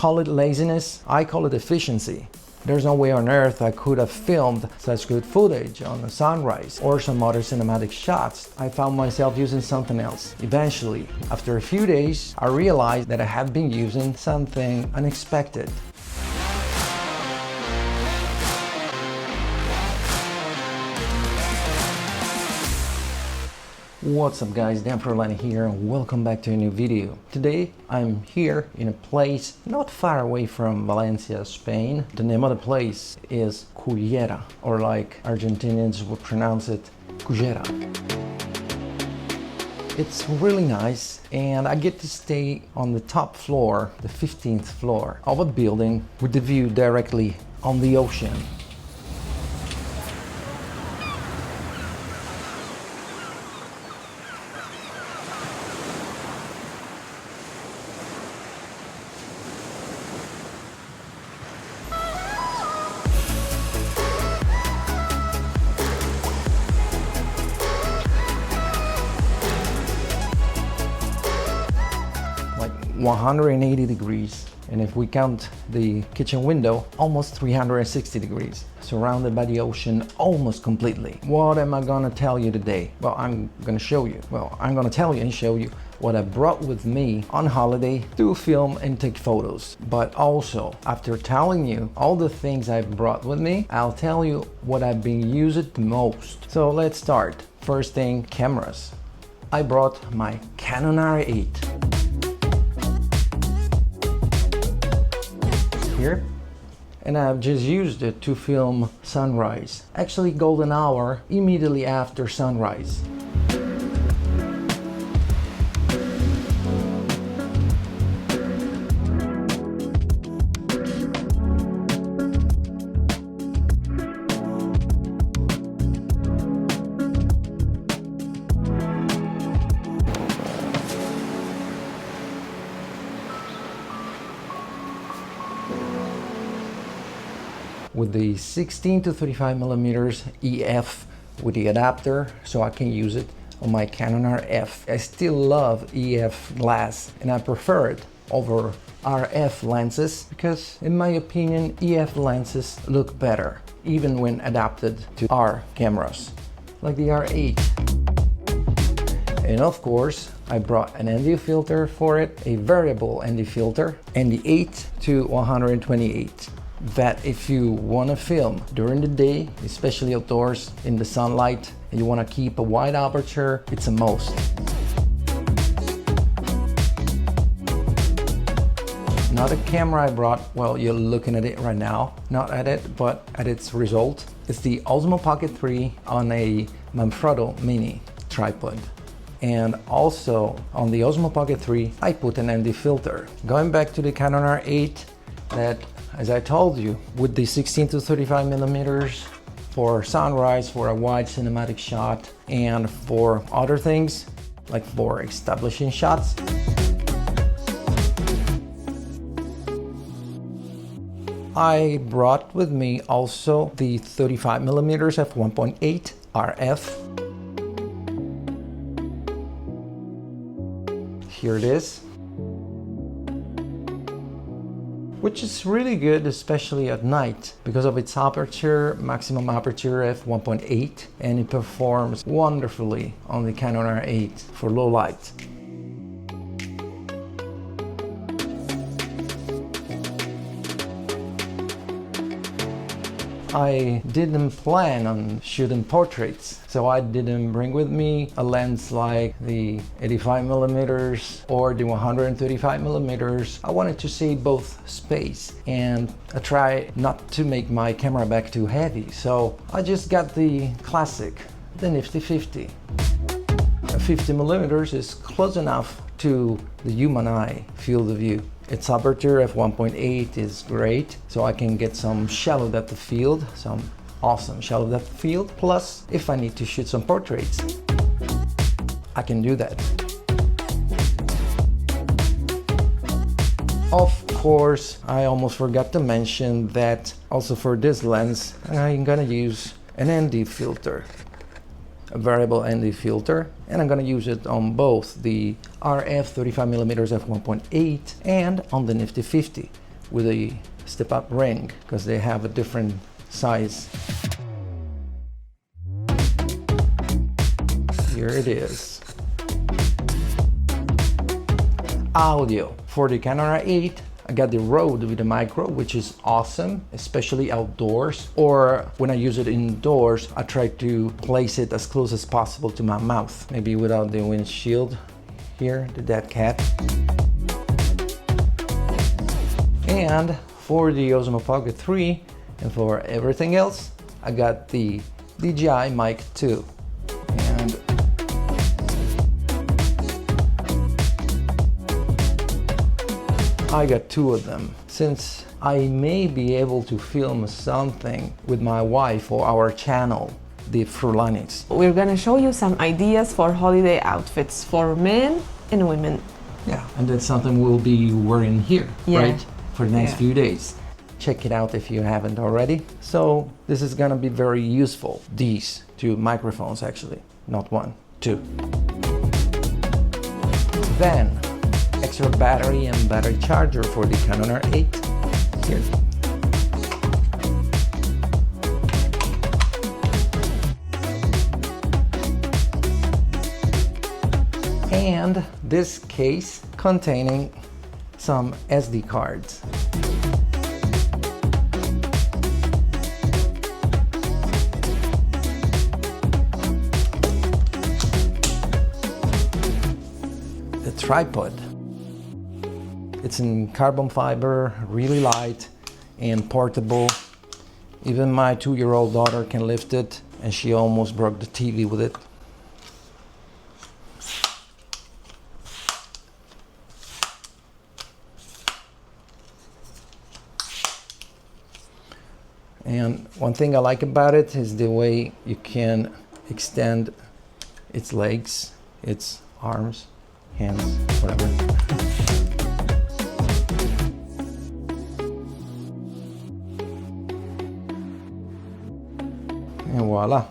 call it laziness, I call it efficiency. There's no way on earth I could have filmed such good footage on a sunrise or some other cinematic shots. I found myself using something else. Eventually, after a few days, I realized that I had been using something unexpected. What's up guys, Dan Frullani here and welcome back to a new video. Today I'm here in a place not far away from Valencia, Spain. The name of the place is Cullera, or like Argentinians would pronounce it, Cullera. It's really nice and I get to stay on the top floor, the 15th floor of a building with the view directly on the ocean. Like 180 degrees, and if we count the kitchen window, almost 360 degrees, surrounded by the ocean almost completely. What am I gonna tell you today? Well, I'm gonna show you. Well, I'm gonna tell you and show you what I brought with me on holiday to film and take photos. But also, after telling you all the things I've brought with me, I'll tell you what I've been using the most. So let's start. First thing, cameras. I brought my Canon R8. Here, and I've just used it to film sunrise, actually golden hour immediately after sunrise. With the 16 to 35 millimeters EF with the adapter, so I can use it on my Canon RF. I still love EF glass and I prefer it over RF lenses because in my opinion EF lenses look better even when adapted to R cameras like the R8. And of course I brought an ND filter for it, a variable ND filter, ND8 to 128. That if you want to film during the day, especially outdoors in the sunlight, and you want to keep a wide aperture, it's a must. Now the camera I brought, well, you're looking at it right now, not at it, but at its result. It's the Osmo Pocket 3 on a Manfrotto Mini tripod. And also on the Osmo Pocket 3, I put an ND filter. Going back to the Canon R8, that, as I told you, with the 16 to 35 millimeters for sunrise, for a wide cinematic shot, and for other things, like for establishing shots. I brought with me also the 35 millimeters f1.8 RF. Here it is. Which is really good, especially at night, because of its aperture, maximum aperture f1.8, and it performs wonderfully on the Canon R8 for low light. I didn't plan on shooting portraits, so I didn't bring with me a lens like the 85 millimeters or the 135 millimeters. I wanted to save both space and I try not to make my camera back too heavy, so I just got the classic, the Nifty 50. 50 millimeters is close enough to the human eye field of view. Its aperture f1.8 is great, so I can get some shallow depth of field, some awesome shallow depth of field. Plus, if I need to shoot some portraits, I can do that. Of course, I almost forgot to mention that also for this lens, I'm gonna use an ND filter. A variable ND filter, and I'm going to use it on both the RF 35mm f1.8 and on the Nifty 50. with a step-up ring because they have a different size. Here it is. Audio. For the Canon R8, I got the Rode with the micro, which is awesome, especially outdoors, or when I use it indoors, I try to place it as close as possible to my mouth, maybe without the windshield here, the dead cat. And for the Osmo Pocket 3 and for everything else, I got the DJI Mic 2. And I got two of them. Since I may be able to film something with my wife for our channel, the Frullanis. We're gonna show you some ideas for holiday outfits for men and women. Yeah, and that's something we'll be wearing here, right? For the next few days. Check it out if you haven't already. So this is gonna be very useful. These two microphones actually, not one, two. Then, extra battery and battery charger for the Canon R8. Here. And this case containing some SD cards. The tripod. It's in carbon fiber, really light and portable. Even my 2-year-old daughter can lift it, and she almost broke the TV with it. And one thing I like about it is the way you can extend its legs, its arms, hands, whatever. And voila.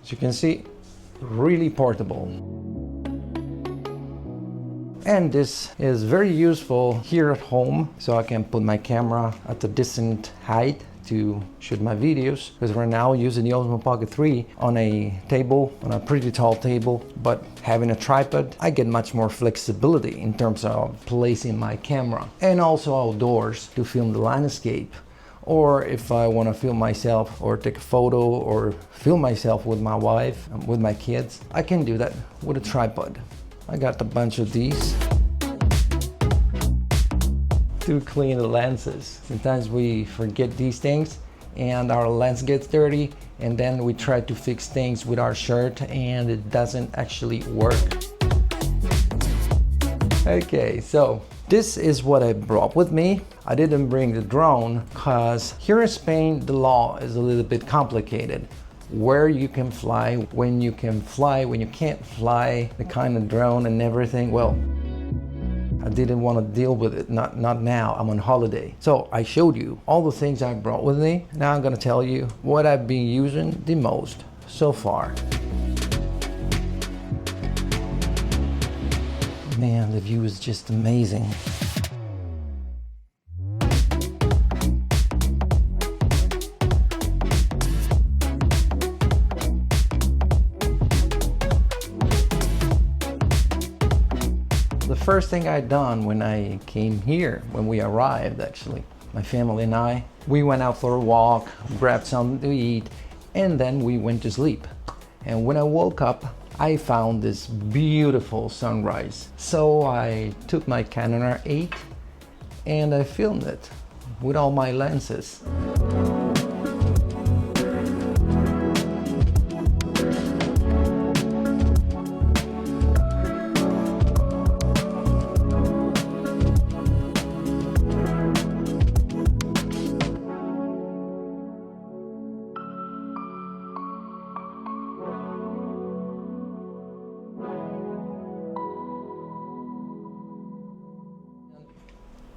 As you can see, really portable. And this is very useful here at home, so I can put my camera at a decent height to shoot my videos, because we're now using the Osmo Pocket 3 on a table, on a pretty tall table, but having a tripod, I get much more flexibility in terms of placing my camera, and also outdoors to film the landscape. Or if I want to film myself or take a photo or film myself with my wife, with my kids, I can do that with a tripod. I got a bunch of these to clean the lenses. Sometimes we forget these things and our lens gets dirty, and then we try to fix things with our shirt and it doesn't actually work. Okay, so this is what I brought with me. I didn't bring the drone because here in Spain the law is a little bit complicated. Where you can fly, when you can fly, when you can't fly, the kind of drone and everything. Well, I didn't want to deal with it, not now, I'm on holiday. So I showed you all the things I brought with me. Now I'm gonna tell you what I've been using the most so far. Man, the view is just amazing. The first thing I done when I came here, when we arrived actually, my family and I, we went out for a walk, grabbed something to eat, and then we went to sleep. And when I woke up, I found this beautiful sunrise. So I took my Canon R8 and I filmed it with all my lenses.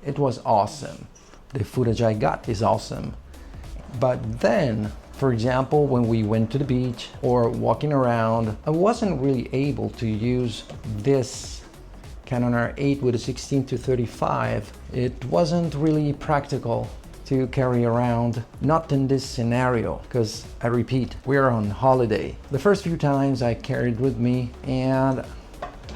It was awesome. The footage I got is awesome. But then, for example, when we went to the beach or walking around, I wasn't really able to use this Canon R8 with a 16 to 35, it wasn't really practical to carry around, not in this scenario, because I repeat, we're on holiday. The first few times I carried with me and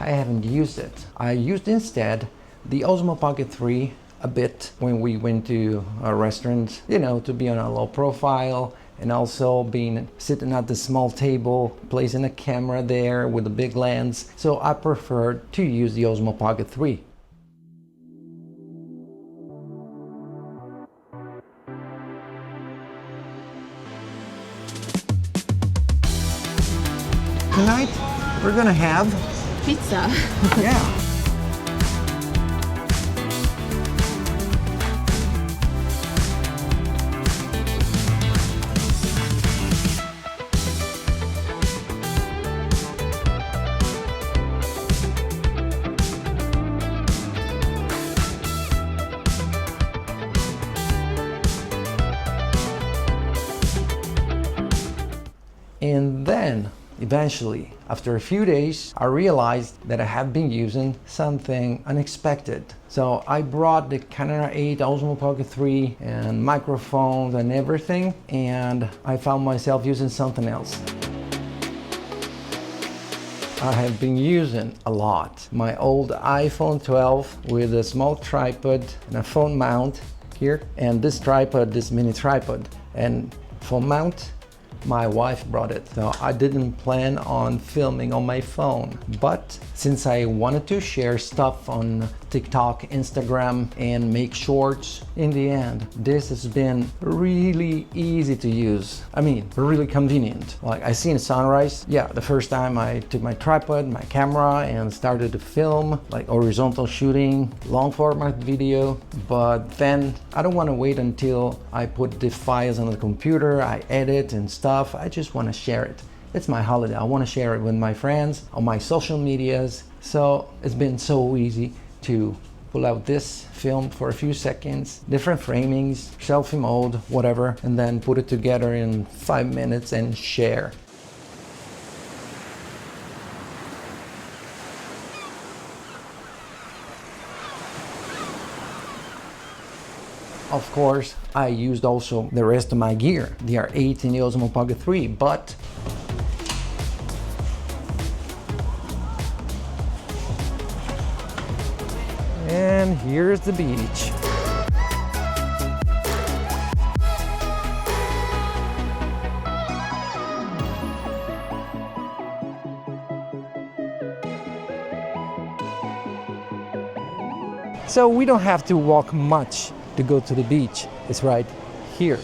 I haven't used it. I used instead the Osmo Pocket 3 a bit when we went to a restaurant, you know, to be on a low profile, and also sitting at the small table, placing a camera there with a big lens. So I preferred to use the Osmo Pocket 3. Tonight we're gonna have Pizza. yeah. And then, eventually, after a few days, I realized that I have been using something unexpected. So I brought the Canon R8, Osmo Pocket 3, and microphones and everything, and I found myself using something else. I have been using a lot my old iPhone 12 with a small tripod and a phone mount here, and this tripod, this mini tripod, and phone mount. My wife brought it, so I didn't plan on filming on my phone. But since I wanted to share stuff on TikTok, Instagram, and make shorts, in the end, this has been really easy to use. I mean, really convenient. Like, I seen a sunrise. Yeah, the first time I took my tripod, my camera, and started to film, like horizontal shooting, long format video. But then I don't want to wait until I put the files on the computer, I edit and stuff. I just want to share it. It's my holiday. I want to share it with my friends on my social medias. So it's been so easy to pull out this, film for a few seconds, different framings, selfie mode, whatever, and then put it together in 5 minutes and share. Of course, I used also the rest of my gear, the R8 and the Osmo Pocket 3, but and here's the beach. So we don't have to walk much to go to the beach. It's right here.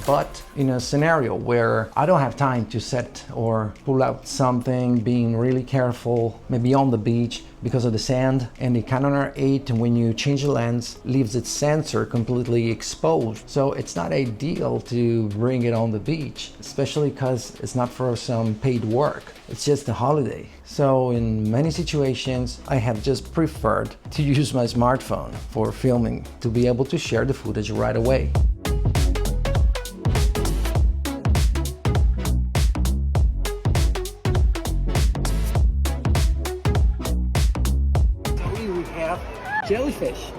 But in a scenario where I don't have time to set or pull out something, being really careful, maybe on the beach because of the sand, and the Canon R8, when you change the lens, leaves its sensor completely exposed. So it's not ideal to bring it on the beach, especially because it's not for some paid work. It's just a holiday. So in many situations, I have just preferred to use my smartphone for filming to be able to share the footage right away. We have jellyfish.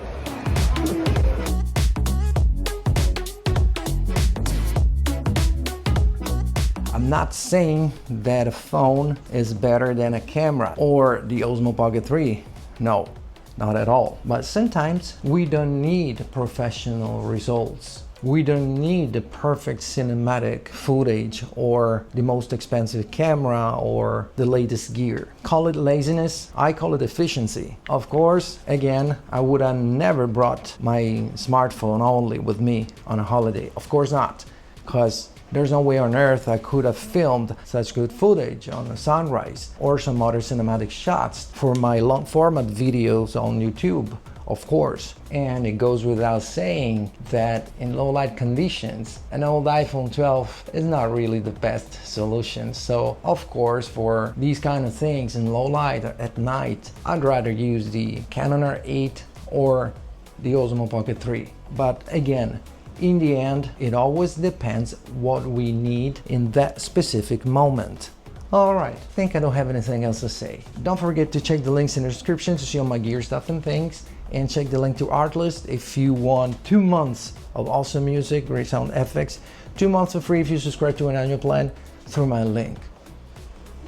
I'm not saying that a phone is better than a camera or the Osmo Pocket 3. No, not at all. But sometimes we don't need professional results. We don't need the perfect cinematic footage or the most expensive camera or the latest gear. Call it laziness, I call it efficiency. Of course, again, I would have never brought my smartphone only with me on a holiday. Of course not, because there's no way on earth I could have filmed such good footage on a sunrise or some other cinematic shots for my long format videos on YouTube, of course. And it goes without saying that in low light conditions, an old iPhone 12 is not really the best solution. So of course, for these kind of things in low light at night, I'd rather use the Canon R8 or the Osmo Pocket 3. But again, in the end, it always depends what we need in that specific moment. Alright, I think I don't have anything else to say. Don't forget to check the links in the description to see all my gear stuff and things, and check the link to Artlist if you want 2 months of awesome music, great sound effects, 2 months for free if you subscribe to an annual plan through my link.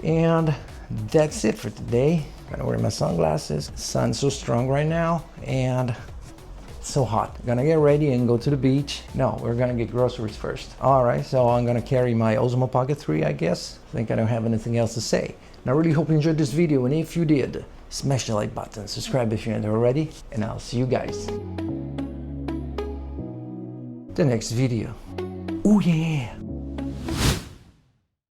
And that's it for today. Gotta wear my sunglasses. The sun's so strong right now, and so hot. Gonna get ready and go to the beach. No, we're gonna get groceries first. All right, so I'm gonna carry my Osmo Pocket 3, I guess. I think I don't have anything else to say. And I really hope you enjoyed this video, and if you did, smash the like button, subscribe if you haven't already, and I'll see you guys the next video. Oh yeah!